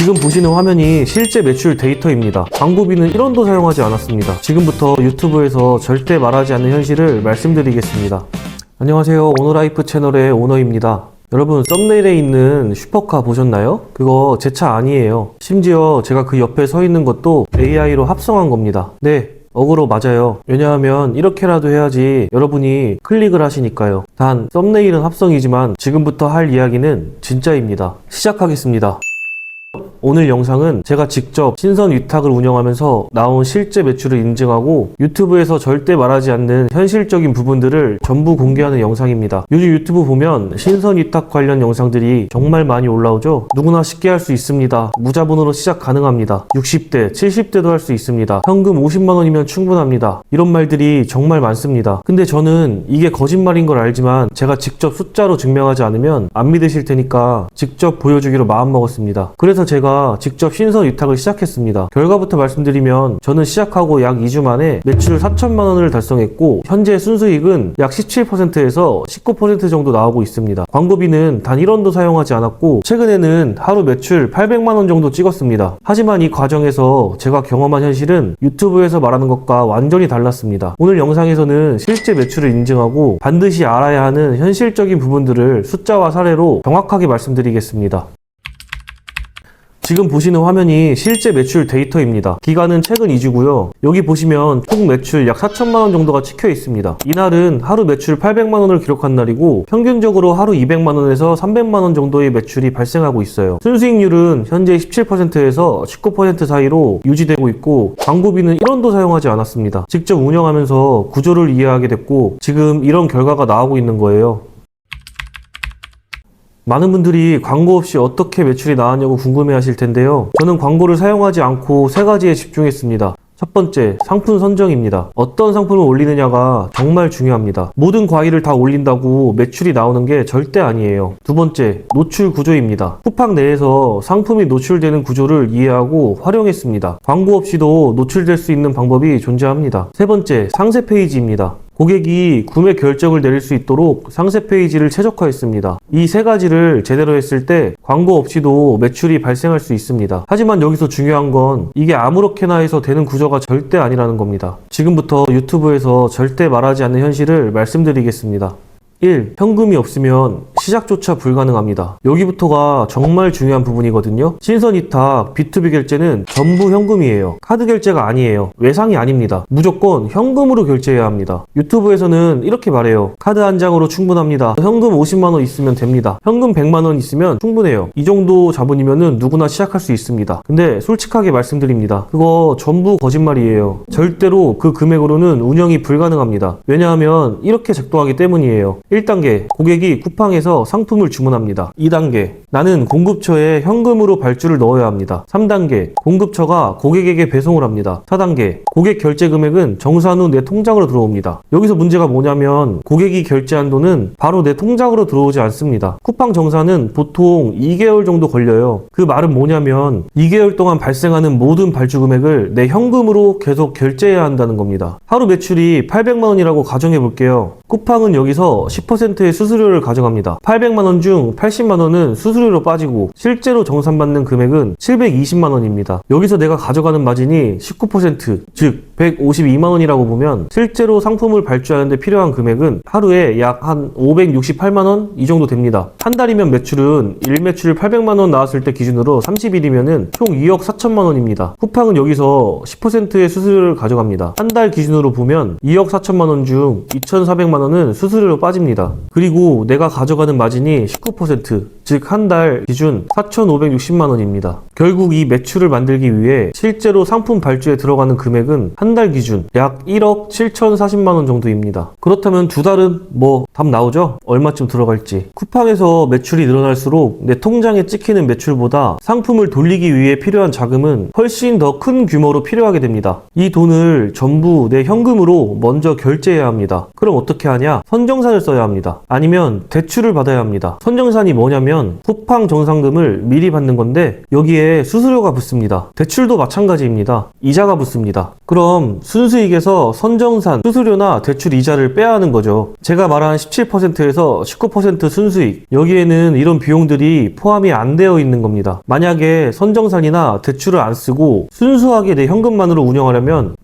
지금 보시는 화면이 실제 매출 데이터입니다. 광고비는 1원도 사용하지 않았습니다. 지금부터 유튜브에서 절대 말하지 않는 현실을 말씀드리겠습니다. 안녕하세요. 오너라이프 채널의 오너입니다. 여러분, 썸네일에 있는 슈퍼카 보셨나요? 그거 제 차 아니에요. 심지어 제가 그 옆에 서 있는 것도 AI로 합성한 겁니다. 네, 어그로 맞아요. 왜냐하면 이렇게라도 해야지 여러분이 클릭을 하시니까요. 단 썸네일은 합성이지만 지금부터 할 이야기는 진짜입니다. 시작하겠습니다. 오늘 영상은 제가 직접 신선 위탁을 운영하면서 나온 실제 매출을 인증하고 유튜브에서 절대 말하지 않는 현실적인 부분들을 전부 공개하는 영상입니다. 요즘 유튜브 보면 신선 위탁 관련 영상들이 정말 많이 올라오죠. 누구나 쉽게 할 수 있습니다. 무자본으로 시작 가능합니다. 60대, 70대도 할 수 있습니다. 현금 50만 원이면 충분합니다. 이런 말들이 정말 많습니다. 근데 저는 이게 거짓말인 걸 알지만 제가 직접 숫자로 증명하지 않으면 안 믿으실 테니까 직접 보여주기로 마음먹었습니다. 그래서 제가 직접 신선 위탁을 시작했습니다. 결과부터 말씀드리면 저는 시작하고 약 2주 만에 매출 4천만 원을 달성했고 현재 순수익은 약 17%에서 19% 정도 나오고 있습니다. 광고비는 단 1원도 사용하지 않았고 최근에는 하루 매출 800만 원 정도 찍었습니다. 하지만 이 과정에서 제가 경험한 현실은 유튜브에서 말하는 것과 완전히 달랐습니다. 오늘 영상에서는 실제 매출을 인증하고 반드시 알아야 하는 현실적인 부분들을 숫자와 사례로 정확하게 말씀드리겠습니다. 지금 보시는 화면이 실제 매출 데이터입니다. 기간은 최근 2주고요. 여기 보시면 총 매출 약 4천만 원 정도가 찍혀 있습니다. 이날은 하루 매출 800만 원을 기록한 날이고 평균적으로 하루 200만 원에서 300만 원 정도의 매출이 발생하고 있어요. 순수익률은 현재 17%에서 19% 사이로 유지되고 있고 광고비는 1원도 사용하지 않았습니다. 직접 운영하면서 구조를 이해하게 됐고 지금 이런 결과가 나오고 있는 거예요. 많은 분들이 광고 없이 어떻게 매출이 나왔냐고 궁금해 하실 텐데요. 저는 광고를 사용하지 않고 세 가지에 집중했습니다. 첫 번째, 상품 선정입니다. 어떤 상품을 올리느냐가 정말 중요합니다. 모든 과일을 다 올린다고 매출이 나오는 게 절대 아니에요. 두 번째, 노출 구조입니다. 쿠팡 내에서 상품이 노출되는 구조를 이해하고 활용했습니다. 광고 없이도 노출될 수 있는 방법이 존재합니다. 세 번째, 상세 페이지입니다. 고객이 구매 결정을 내릴 수 있도록 상세 페이지를 최적화했습니다. 이 세 가지를 제대로 했을 때 광고 없이도 매출이 발생할 수 있습니다. 하지만 여기서 중요한 건 이게 아무렇게나 해서 되는 구조가 절대 아니라는 겁니다. 지금부터 유튜브에서 절대 말하지 않는 현실을 말씀드리겠습니다. 1. 현금이 없으면 시작조차 불가능합니다. 여기부터가 정말 중요한 부분이거든요. 신선 위탁 B2B 결제는 전부 현금이에요. 카드 결제가 아니에요. 외상이 아닙니다. 무조건 현금으로 결제해야 합니다. 유튜브에서는 이렇게 말해요. 카드 한 장으로 충분합니다. 현금 50만 원 있으면 됩니다. 현금 100만 원 있으면 충분해요. 이 정도 자본이면은 누구나 시작할 수 있습니다. 근데 솔직하게 말씀드립니다. 그거 전부 거짓말이에요. 절대로 그 금액으로는 운영이 불가능합니다. 왜냐하면 이렇게 작동하기 때문이에요. 1단계, 고객이 쿠팡에서 상품을 주문합니다. 2단계, 나는 공급처에 현금으로 발주를 넣어야 합니다. 3단계, 공급처가 고객에게 배송을 합니다. 4단계, 고객 결제 금액은 정산 후 내 통장으로 들어옵니다. 여기서 문제가 뭐냐면 고객이 결제한 돈은 바로 내 통장으로 들어오지 않습니다. 쿠팡 정산은 보통 2개월 정도 걸려요. 그 말은 뭐냐면 2개월 동안 발생하는 모든 발주 금액을 내 현금으로 계속 결제해야 한다는 겁니다. 하루 매출이 800만 원이라고 가정해 볼게요. 쿠팡은 여기서 10%의 수수료를 가져갑니다. 800만 원 중 80만 원은 수수료로 빠지고 실제로 정산받는 금액은 720만 원입니다. 여기서 내가 가져가는 마진이 19%, 즉 152만 원이라고 보면 실제로 상품을 발주하는데 필요한 금액은 하루에 약 한 568만 원 이 정도 됩니다. 한 달이면 매출은 일매출 800만 원 나왔을 때 기준으로 30일이면은 총 2억 4천만 원입니다. 쿠팡은 여기서 10%의 수수료를 가져갑니다. 한 달 기준으로 보면 2억 4천만 원 중 2,400만 원은 수수료로 빠집니다. 그리고 내가 가져가는 마진이 19%, 즉 한 달 기준 4,560만 원입니다. 결국 이 매출을 만들기 위해 실제로 상품 발주에 들어가는 금액은 한 달 기준 약 1억 7,040만 원 정도입니다. 그렇다면 두 달은 답 나오죠? 얼마쯤 들어갈지. 쿠팡에서 매출이 늘어날수록 내 통장에 찍히는 매출보다 상품을 돌리기 위해 필요한 자금은 훨씬 더 큰 규모로 필요하게 됩니다. 이 돈을 전부 내 현금으로 먼저 결제해야 합니다. 그럼 어떻게 하냐? 선정산을 써야 합니다. 아니면 대출을 받아야 합니다. 선정산이 뭐냐면 뭐냐면 쿠팡 정산금을 미리 받는 건데 여기에 수수료가 붙습니다. 대출도 마찬가지입니다. 이자가 붙습니다. 그럼 순수익에서 선정산 수수료나 대출 이자를 빼야 하는 거죠. 제가 말한 17%에서 19% 순수익, 여기에는 이런 비용들이 포함이 안 되어 있는 겁니다. 만약에 선정산이나 대출을 안 쓰고 순수하게 내 현금만으로 운영하려면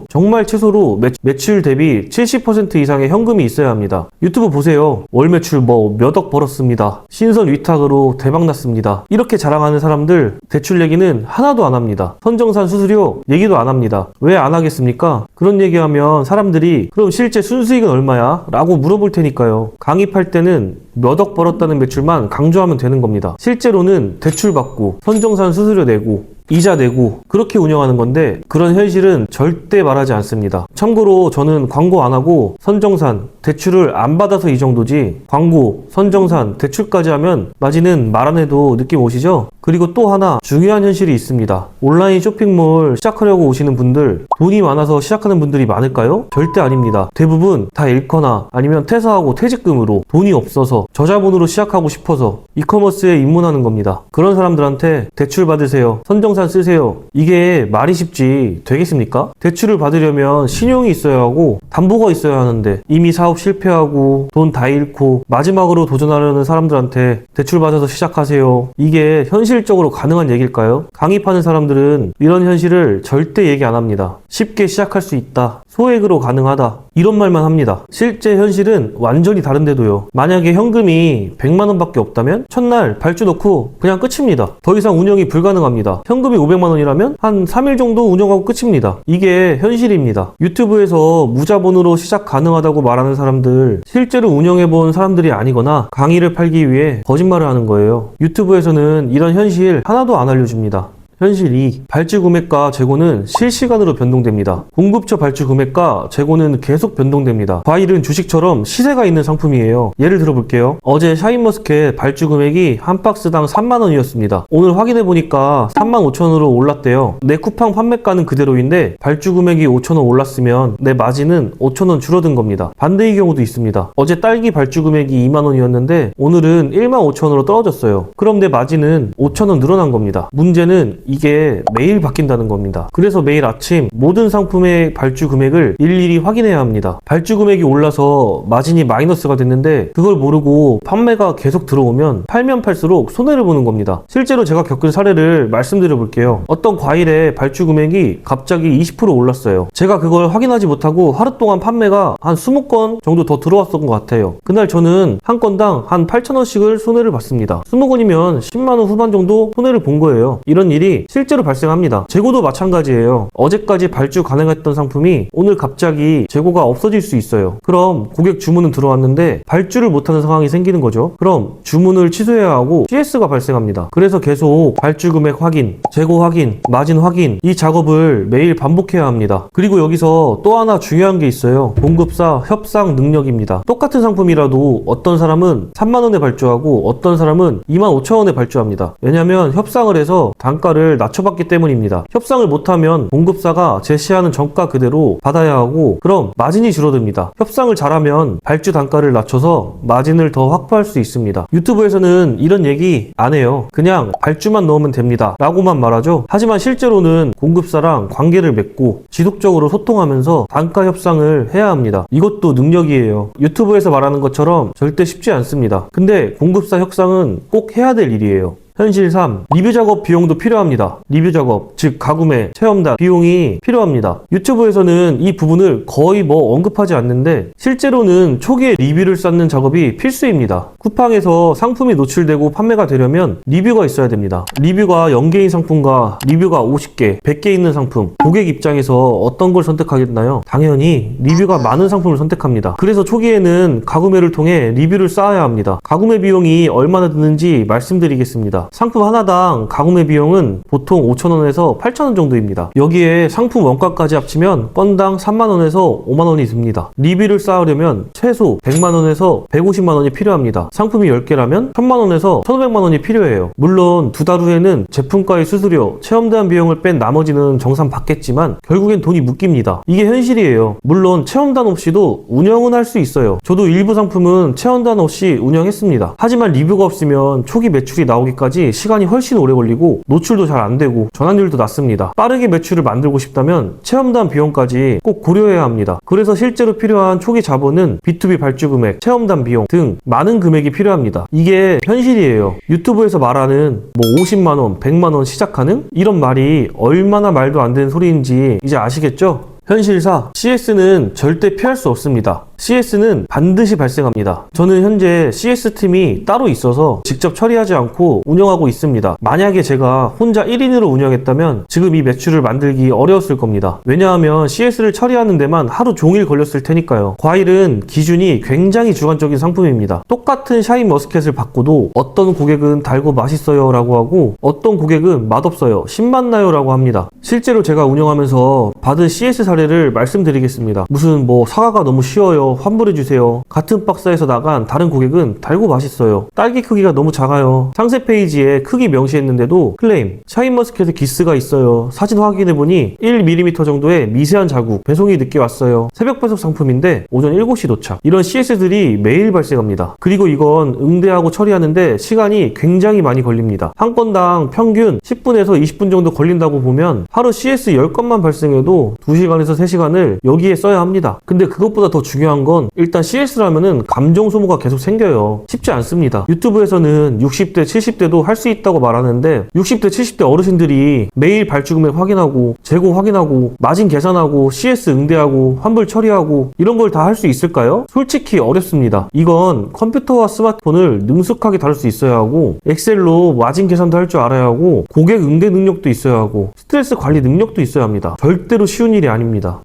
정말 최소로 매출 대비 70% 이상의 현금이 있어야 합니다. 유튜브 보세요. 월 매출 몇 억 벌었습니다. 신선 위탁으로 대박났습니다. 이렇게 자랑하는 사람들 대출 얘기는 하나도 안 합니다. 선정산 수수료 얘기도 안 합니다. 왜 안 하겠습니까? 그런 얘기하면 사람들이 그럼 실제 순수익은 얼마야? 라고 물어볼 테니까요. 강의할 때는 몇 억 벌었다는 매출만 강조하면 되는 겁니다. 실제로는 대출 받고 선정산 수수료 내고 이자 내고 그렇게 운영하는 건데 그런 현실은 절대 말하지 않습니다. 참고로 저는 광고 안 하고 선정산, 대출을 안 받아서 이 정도지 광고, 선정산, 대출까지 하면 마진은 말 안 해도 느낌 오시죠? 그리고 또 하나 중요한 현실이 있습니다. 온라인 쇼핑몰 시작하려고 오시는 분들 돈이 많아서 시작하는 분들이 많을까요? 절대 아닙니다. 대부분 다 잃거나 아니면 퇴사하고 퇴직금으로 돈이 없어서 저자본으로 시작하고 싶어서 이커머스에 입문하는 겁니다. 그런 사람들한테 대출 받으세요. 선정산 쓰세요. 이게 말이 쉽지 되겠습니까? 대출을 받으려면 신용이 있어야 하고 담보가 있어야 하는데 이미 사업 실패하고 돈 다 잃고 마지막으로 도전하려는 사람들한테 대출 받아서 시작하세요. 이게 현실적으로 가능한 얘기일까요? 강의하는 사람들은 이런 현실을 절대 얘기 안 합니다. 쉽게 시작할 수 있다. 소액으로 가능하다. 이런 말만 합니다. 실제 현실은 완전히 다른데도요. 만약에 현금이 100만 원밖에 없다면 첫날 발주 넣고 그냥 끝입니다. 더 이상 운영이 불가능합니다. 현금이 500만 원이라면 한 3일 정도 운영하고 끝입니다. 이게 현실입니다. 유튜브에서 무자본으로 시작 가능하다고 말하는 사람들 실제로 운영해본 사람들이 아니거나 강의를 팔기 위해 거짓말을 하는 거예요. 유튜브에서는 이런 현실 하나도 안 알려줍니다. 현실 2. 발주 금액과 재고는 실시간으로 변동됩니다. 공급처 발주 금액과 재고는 계속 변동됩니다. 과일은 주식처럼 시세가 있는 상품이에요. 예를 들어볼게요. 어제 샤인머스켓 발주 금액이 한 박스당 3만 원이었습니다. 오늘 확인해보니까 3만 5천 원으로 올랐대요. 내 쿠팡 판매가는 그대로인데 발주 금액이 5천 원 올랐으면 내 마진은 5천 원 줄어든 겁니다. 반대의 경우도 있습니다. 어제 딸기 발주 금액이 2만 원이었는데 오늘은 1만 5천 원으로 떨어졌어요. 그럼 내 마진은 5천 원 늘어난 겁니다. 문제는 이게 매일 바뀐다는 겁니다. 그래서 매일 아침 모든 상품의 발주 금액을 일일이 확인해야 합니다. 발주 금액이 올라서 마진이 마이너스가 됐는데 그걸 모르고 판매가 계속 들어오면 팔면 팔수록 손해를 보는 겁니다. 실제로 제가 겪은 사례를 말씀드려 볼게요. 어떤 과일의 발주 금액이 갑자기 20% 올랐어요. 제가 그걸 확인하지 못하고 하루 동안 판매가 한 20건 정도 더 들어왔던 것 같아요. 그날 저는 한 건당 한 8,000원씩을 손해를 봤습니다. 20건이면 10만 원 후반 정도 손해를 본 거예요. 이런 일이 실제로 발생합니다. 재고도 마찬가지예요. 어제까지 발주 가능했던 상품이 오늘 갑자기 재고가 없어질 수 있어요. 그럼 고객 주문은 들어왔는데 발주를 못하는 상황이 생기는 거죠. 그럼 주문을 취소해야 하고 CS가 발생합니다. 그래서 계속 발주 금액 확인, 재고 확인, 마진 확인 이 작업을 매일 반복해야 합니다. 그리고 여기서 또 하나 중요한 게 있어요. 공급사 협상 능력입니다. 똑같은 상품이라도 어떤 사람은 3만 원에 발주하고 어떤 사람은 2만 5천 원에 발주합니다. 왜냐하면 협상을 해서 단가를 낮춰봤기 때문입니다. 협상을 못하면 공급사가 제시하는 정가 그대로 받아야 하고 그럼 마진이 줄어듭니다. 협상을 잘하면 발주 단가를 낮춰서 마진을 더 확보할 수 있습니다. 유튜브에서는 이런 얘기 안 해요. 그냥 발주만 넣으면 됩니다. 라고만 말하죠. 하지만 실제로는 공급사랑 관계를 맺고 지속적으로 소통하면서 단가 협상을 해야 합니다. 이것도 능력이에요. 유튜브에서 말하는 것처럼 절대 쉽지 않습니다. 근데 공급사 협상은 꼭 해야 될 일이에요. 현실 3. 리뷰 작업 비용도 필요합니다. 리뷰 작업, 즉 가구매, 체험단 비용이 필요합니다. 유튜브에서는 이 부분을 거의 언급하지 않는데 실제로는 초기에 리뷰를 쌓는 작업이 필수입니다. 쿠팡에서 상품이 노출되고 판매가 되려면 리뷰가 있어야 됩니다. 리뷰가 0개인 상품과 리뷰가 50개, 100개 있는 상품 고객 입장에서 어떤 걸 선택하겠나요? 당연히 리뷰가 많은 상품을 선택합니다. 그래서 초기에는 가구매를 통해 리뷰를 쌓아야 합니다. 가구매 비용이 얼마나 드는지 말씀드리겠습니다. 있습니다. 상품 하나당 가구매 비용은 보통 5,000원에서 8,000원 정도입니다. 여기에 상품 원가까지 합치면 건당 3만원에서 5만원이 듭니다. 리뷰를 쌓으려면 최소 100만원에서 150만원이 필요합니다. 상품이 10개라면 1000만원에서 1500만원이 필요해요. 물론 2달 후에는 제품가의 수수료, 체험단 비용을 뺀 나머지는 정산 받겠지만 결국엔 돈이 묶입니다. 이게 현실이에요. 물론 체험단 없이도 운영은 할 수 있어요. 저도 일부 상품은 체험단 없이 운영했습니다. 하지만 리뷰가 없으면 초기 매출이 나오기까지 시간이 훨씬 오래 걸리고 노출도 잘 안 되고 전환율도 낮습니다. 빠르게 매출을 만들고 싶다면 체험단 비용까지 꼭 고려해야 합니다. 그래서 실제로 필요한 초기 자본은 B2B 발주 금액, 체험단 비용 등 많은 금액이 필요합니다. 이게 현실이에요. 유튜브에서 말하는 50만원, 100만원 시작 가능? 이런 말이 얼마나 말도 안 되는 소리인지 이제 아시겠죠? 현실사 CS는 절대 피할 수 없습니다. CS는 반드시 발생합니다. 저는 현재 CS팀이 따로 있어서 직접 처리하지 않고 운영하고 있습니다. 만약에 제가 혼자 1인으로 운영했다면 지금 이 매출을 만들기 어려웠을 겁니다. 왜냐하면 CS를 처리하는 데만 하루 종일 걸렸을 테니까요. 과일은 기준이 굉장히 주관적인 상품입니다. 똑같은 샤인머스켓을 바꿔도 어떤 고객은 달고 맛있어요 라고 하고 어떤 고객은 맛없어요, 신맛나요 라고 합니다. 실제로 제가 운영하면서 받은 CS 사례를 말씀드리겠습니다. 무슨 사과가 너무 쉬워요, 환불해주세요. 같은 박스에서 나간 다른 고객은 달고 맛있어요, 딸기 크기가 너무 작아요. 상세 페이지에 크기 명시했는데도 클레임, 샤인머스켓에 기스가 있어요. 사진 확인해보니 1mm 정도의 미세한 자국, 배송이 늦게 왔어요. 새벽 배송 상품인데 오전 7시 도착. 이런 CS들이 매일 발생합니다. 그리고 이건 응대하고 처리하는데 시간이 굉장히 많이 걸립니다. 한 건당 평균 10분에서 20분 정도 걸린다고 보면 하루 CS 10건만 발생해도 2시간에서 3시간을 여기에 써야 합니다. 근데 그것보다 더 중요한 건 일단 CS라면은 감정 소모가 계속 생겨요. 쉽지 않습니다. 유튜브에서는 60대, 70대도 할 수 있다고 말하는데 60대, 70대 어르신들이 매일 발주 금액 확인하고 재고 확인하고 마진 계산하고 CS 응대하고 환불 처리하고 이런 걸 다 할 수 있을까요? 솔직히 어렵습니다. 이건 컴퓨터와 스마트폰을 능숙하게 다룰 수 있어야 하고 엑셀로 마진 계산도 할 줄 알아야 하고 고객 응대 능력도 있어야 하고 스트레스 관리 능력도 있어야 합니다. 절대로 쉬운 일이 아닙니다.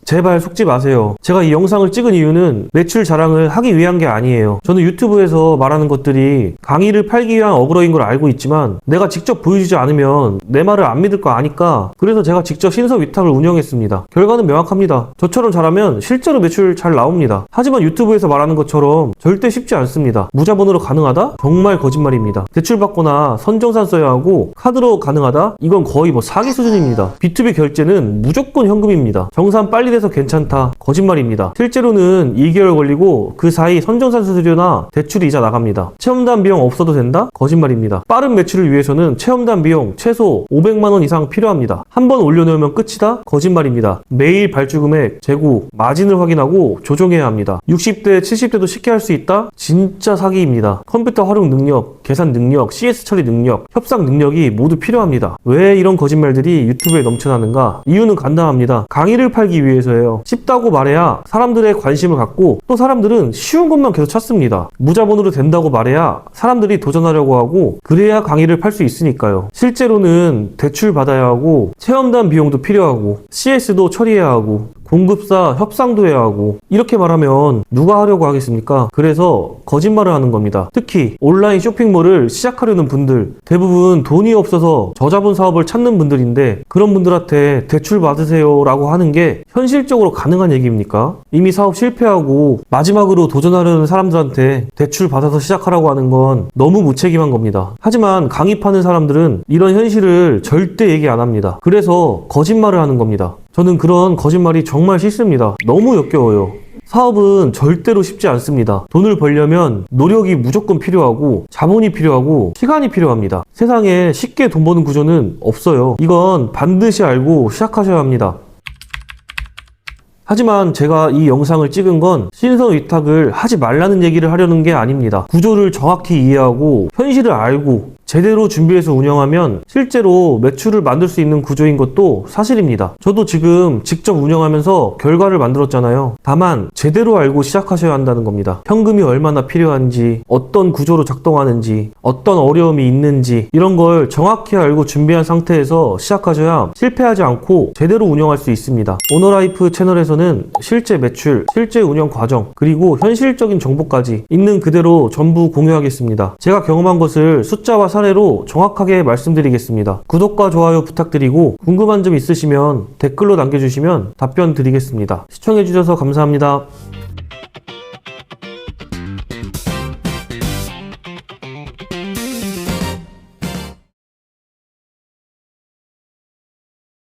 제발 속지 마세요. 제가 이 영상을 찍은 이유는 매출 자랑을 하기 위한 게 아니에요. 저는 유튜브에서 말하는 것들이 강의를 팔기 위한 어그로인 걸 알고 있지만 내가 직접 보여주지 않으면 내 말을 안 믿을 거 아니까 그래서 제가 직접 신서 위탁을 운영했습니다. 결과는 명확합니다. 저처럼 잘하면 실제로 매출 잘 나옵니다. 하지만 유튜브에서 말하는 것처럼 절대 쉽지 않습니다. 무자본으로 가능하다? 정말 거짓말입니다. 대출받거나 선정산 써야 하고 카드로 가능하다? 이건 거의 사기 수준입니다. B2B 결제는 무조건 현금입니다. 정산 빨리 돼서 괜찮다? 거짓말입니다. 실제로는 2개월 걸리고 그 사이 선정산 수수료나 대출 이자 나갑니다. 체험단 비용 없어도 된다? 거짓말입니다. 빠른 매출을 위해서는 체험단 비용 최소 500만원 이상 필요합니다. 한 번 올려놓으면 끝이다? 거짓말입니다. 매일 발주 금액, 재고, 마진을 확인하고 조정해야 합니다. 60대, 70대도 쉽게 할 수 있다? 진짜 사기입니다. 컴퓨터 활용 능력, 계산 능력, CS 처리 능력, 협상 능력이 모두 필요합니다. 왜 이런 거짓말들이 유튜브에 넘쳐나는가? 이유는 간단합니다. 강의를 팔기 위해서예요. 쉽다고 말해야 사람들의 관심을 갖고 또 사람들은 쉬운 것만 계속 찾습니다. 무자본으로 된다고 말해야 사람들이 도전하려고 하고 그래야 강의를 팔 수 있으니까요. 실제로는 대출 받아야 하고 체험단 비용도 필요하고 CS도 처리해야 하고 공급사 협상도 해야 하고 이렇게 말하면 누가 하려고 하겠습니까? 그래서 거짓말을 하는 겁니다. 특히 온라인 쇼핑몰을 시작하려는 분들 대부분 돈이 없어서 저자본 사업을 찾는 분들인데 그런 분들한테 대출 받으세요 라고 하는 게 현실적으로 가능한 얘기입니까? 이미 사업 실패하고 마지막으로 도전하려는 사람들한테 대출 받아서 시작하라고 하는 건 너무 무책임한 겁니다. 하지만 강의 파는 사람들은 이런 현실을 절대 얘기 안 합니다. 그래서 거짓말을 하는 겁니다. 저는 그런 거짓말이 정말 싫습니다. 너무 역겨워요. 사업은 절대로 쉽지 않습니다. 돈을 벌려면 노력이 무조건 필요하고 자본이 필요하고 시간이 필요합니다. 세상에 쉽게 돈 버는 구조는 없어요. 이건 반드시 알고 시작하셔야 합니다. 하지만 제가 이 영상을 찍은 건 신선 위탁을 하지 말라는 얘기를 하려는 게 아닙니다. 구조를 정확히 이해하고 현실을 알고 제대로 준비해서 운영하면 실제로 매출을 만들 수 있는 구조인 것도 사실입니다. 저도 지금 직접 운영하면서 결과를 만들었잖아요. 다만 제대로 알고 시작하셔야 한다는 겁니다. 현금이 얼마나 필요한지, 어떤 구조로 작동하는지, 어떤 어려움이 있는지 이런 걸 정확히 알고 준비한 상태에서 시작하셔야 실패하지 않고 제대로 운영할 수 있습니다. 오너라이프 채널에서는 실제 매출, 실제 운영 과정, 그리고 현실적인 정보까지 있는 그대로 전부 공유하겠습니다. 제가 경험한 것을 숫자와 사례로 정확하게 말씀드리겠습니다. 구독과 좋아요 부탁드리고 궁금한 점 있으시면 댓글로 남겨주시면 답변 드리겠습니다. 시청해주셔서 감사합니다.